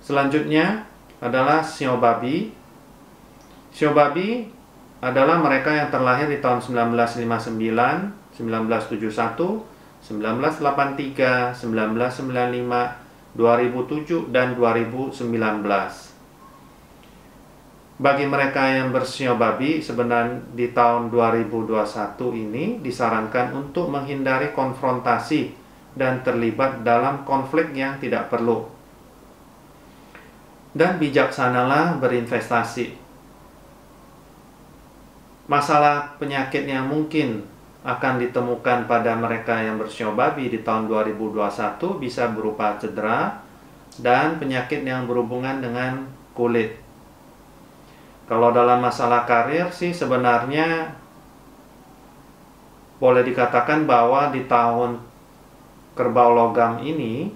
Selanjutnya adalah shio babi. Shio babi adalah mereka yang terlahir di tahun 1959, 1971, 1983, 1995, 2007, dan 2019. Bagi mereka yang bersio babi, sebenarnya di tahun 2021 ini disarankan untuk menghindari konfrontasi dan terlibat dalam konflik yang tidak perlu. Dan bijaksanalah berinvestasi. Masalah penyakit yang mungkin akan ditemukan pada mereka yang bersio babi di tahun 2021 bisa berupa cedera dan penyakit yang berhubungan dengan kulit. Kalau dalam masalah karir sih sebenarnya boleh dikatakan bahwa di tahun kerbau logam ini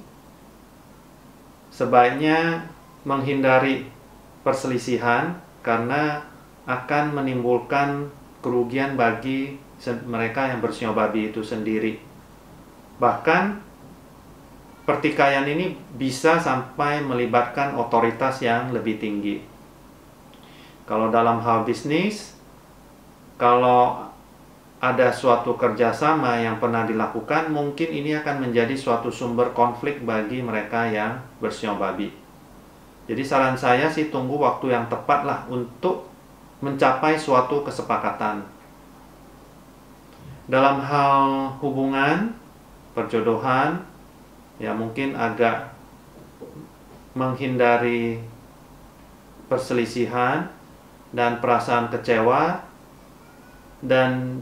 sebaiknya menghindari perselisihan karena akan menimbulkan kerugian bagi mereka yang bersio babi itu sendiri. Bahkan pertikaian ini bisa sampai melibatkan otoritas yang lebih tinggi. Kalau dalam hal bisnis, kalau ada suatu kerjasama yang pernah dilakukan, mungkin ini akan menjadi suatu sumber konflik bagi mereka yang bersio babi. Jadi saran saya sih tunggu waktu yang tepat lah untuk mencapai suatu kesepakatan. Dalam hal hubungan, perjodohan, ya mungkin agak menghindari perselisihan dan perasaan kecewa, dan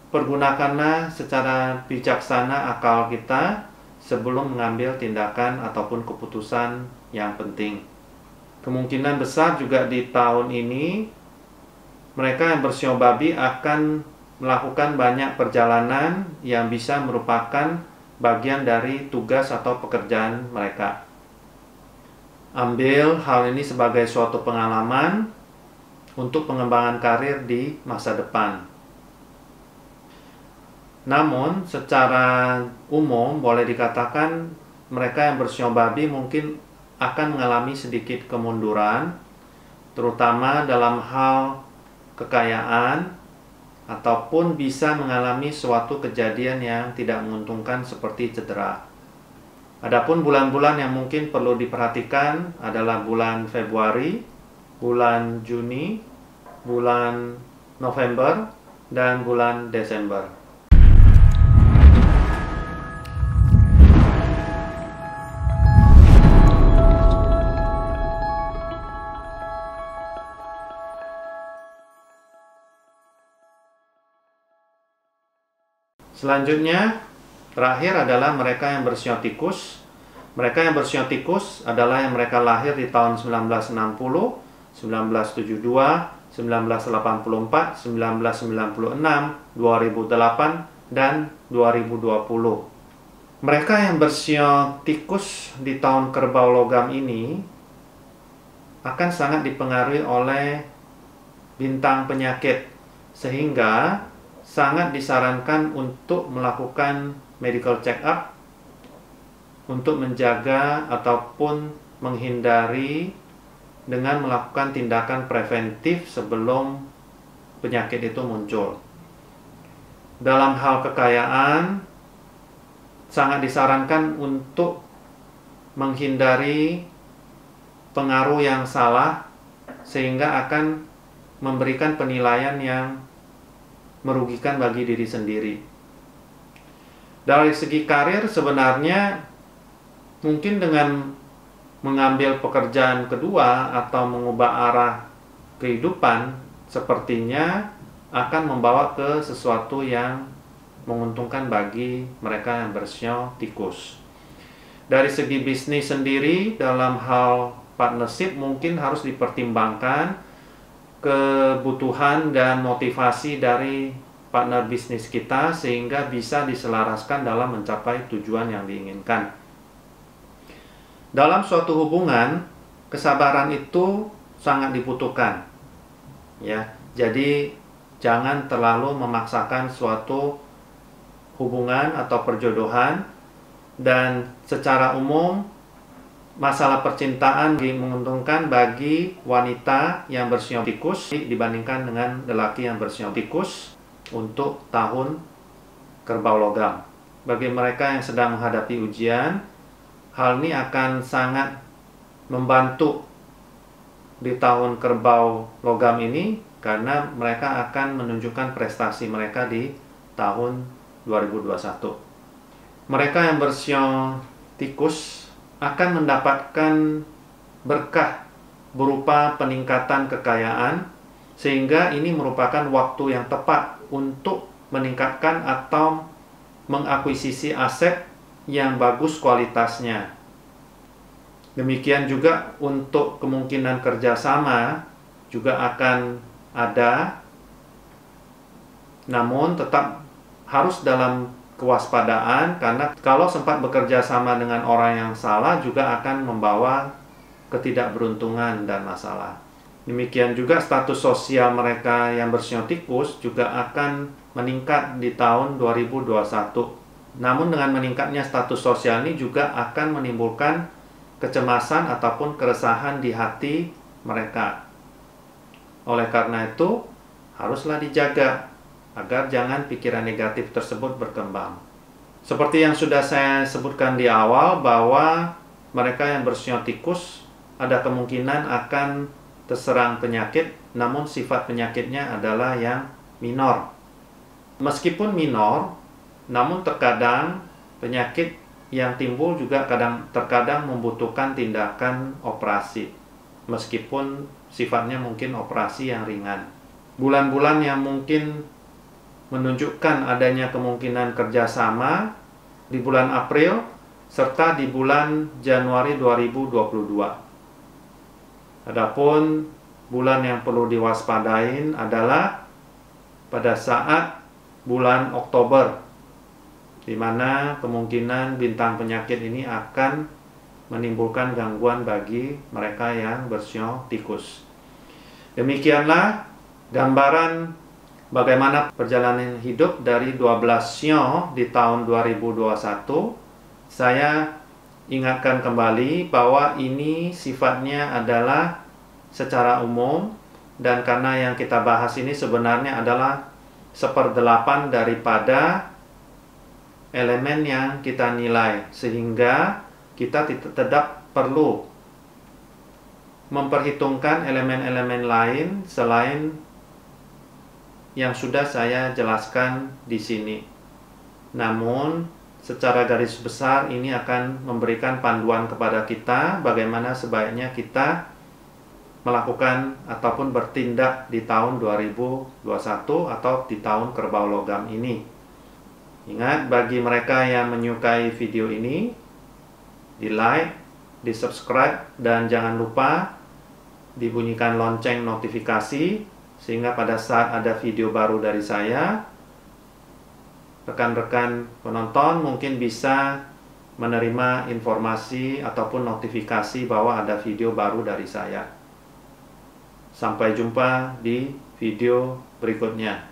pergunakanlah secara bijaksana akal kita sebelum mengambil tindakan ataupun keputusan yang penting. Kemungkinan besar juga di tahun ini mereka yang bersio babi akan melakukan banyak perjalanan yang bisa merupakan bagian dari tugas atau pekerjaan mereka. Ambil hal ini sebagai suatu pengalaman untuk pengembangan karir di masa depan. Namun, secara umum boleh dikatakan mereka yang bersio babi mungkin akan mengalami sedikit kemunduran, terutama dalam hal kekayaan, ataupun bisa mengalami suatu kejadian yang tidak menguntungkan seperti cedera. Adapun bulan-bulan yang mungkin perlu diperhatikan adalah bulan Februari, bulan Juni, bulan November, dan bulan Desember. Selanjutnya, terakhir adalah mereka yang bersio tikus. Mereka yang bersio tikus adalah yang mereka lahir di tahun 1960, 1972, 1984, 1996, 2008, dan 2020. Mereka yang bersio tikus di tahun kerbau logam ini akan sangat dipengaruhi oleh bintang penyakit, sehingga sangat disarankan untuk melakukan medical check up untuk menjaga ataupun menghindari dengan melakukan tindakan preventif sebelum penyakit itu muncul. Dalam hal kekayaan, sangat disarankan untuk menghindari pengaruh yang salah sehingga akan memberikan penilaian yang merugikan bagi diri sendiri. Dari segi karir sebenarnya mungkin dengan mengambil pekerjaan kedua atau mengubah arah kehidupan sepertinya akan membawa ke sesuatu yang menguntungkan bagi mereka yang bersio tikus. Dari segi bisnis sendiri, dalam hal partnership mungkin harus dipertimbangkan kebutuhan dan motivasi dari partner bisnis kita sehingga bisa diselaraskan dalam mencapai tujuan yang diinginkan. Dalam suatu hubungan, kesabaran itu sangat dibutuhkan. Ya, jadi jangan terlalu memaksakan suatu hubungan atau perjodohan, dan secara umum masalah percintaan menguntungkan bagi wanita yang bersio tikus dibandingkan dengan lelaki yang bersio tikus untuk tahun kerbau logam. Bagi mereka yang sedang menghadapi ujian, hal ini akan sangat membantu di tahun kerbau logam ini karena mereka akan menunjukkan prestasi mereka di tahun 2021. Mereka yang bersio tikus akan mendapatkan berkah berupa peningkatan kekayaan, sehingga ini merupakan waktu yang tepat untuk meningkatkan atau mengakuisisi aset yang bagus kualitasnya. Demikian juga untuk kemungkinan kerjasama juga akan ada, namun tetap harus dalam kewaspadaan, karena kalau sempat bekerja sama dengan orang yang salah juga akan membawa ketidakberuntungan dan masalah. Demikian juga status sosial mereka yang bersio tikus juga akan meningkat di tahun 2021. Namun dengan meningkatnya status sosial ini juga akan menimbulkan kecemasan ataupun keresahan di hati mereka. Oleh karena itu, haruslah dijaga agar jangan pikiran negatif tersebut berkembang. Seperti yang sudah saya sebutkan di awal, bahwa mereka yang bersio tikus ada kemungkinan akan terserang penyakit, namun sifat penyakitnya adalah yang minor. Meskipun minor, namun terkadang penyakit yang timbul juga terkadang membutuhkan tindakan operasi, meskipun sifatnya mungkin operasi yang ringan. Bulan-bulan yang mungkin menunjukkan adanya kemungkinan kerjasama di bulan April serta di bulan Januari 2022. Adapun bulan yang perlu diwaspadain adalah pada saat bulan Oktober, di mana kemungkinan bintang penyakit ini akan menimbulkan gangguan bagi mereka yang bersio tikus. Demikianlah gambaran bagaimana perjalanan hidup dari 12 sio di tahun 2021. Saya ingatkan kembali bahwa ini sifatnya adalah secara umum, dan karena yang kita bahas ini sebenarnya adalah 1/8 daripada elemen yang kita nilai, sehingga kita tidak perlu memperhitungkan elemen-elemen lain selain yang sudah saya jelaskan di sini. Namun, secara garis besar ini akan memberikan panduan kepada kita bagaimana sebaiknya kita melakukan ataupun bertindak di tahun 2021 atau di tahun kerbau logam ini. Ingat, bagi mereka yang menyukai video ini, di like, di subscribe, dan jangan lupa dibunyikan lonceng notifikasi, sehingga pada saat ada video baru dari saya, rekan-rekan penonton mungkin bisa menerima informasi ataupun notifikasi bahwa ada video baru dari saya. Sampai jumpa di video berikutnya.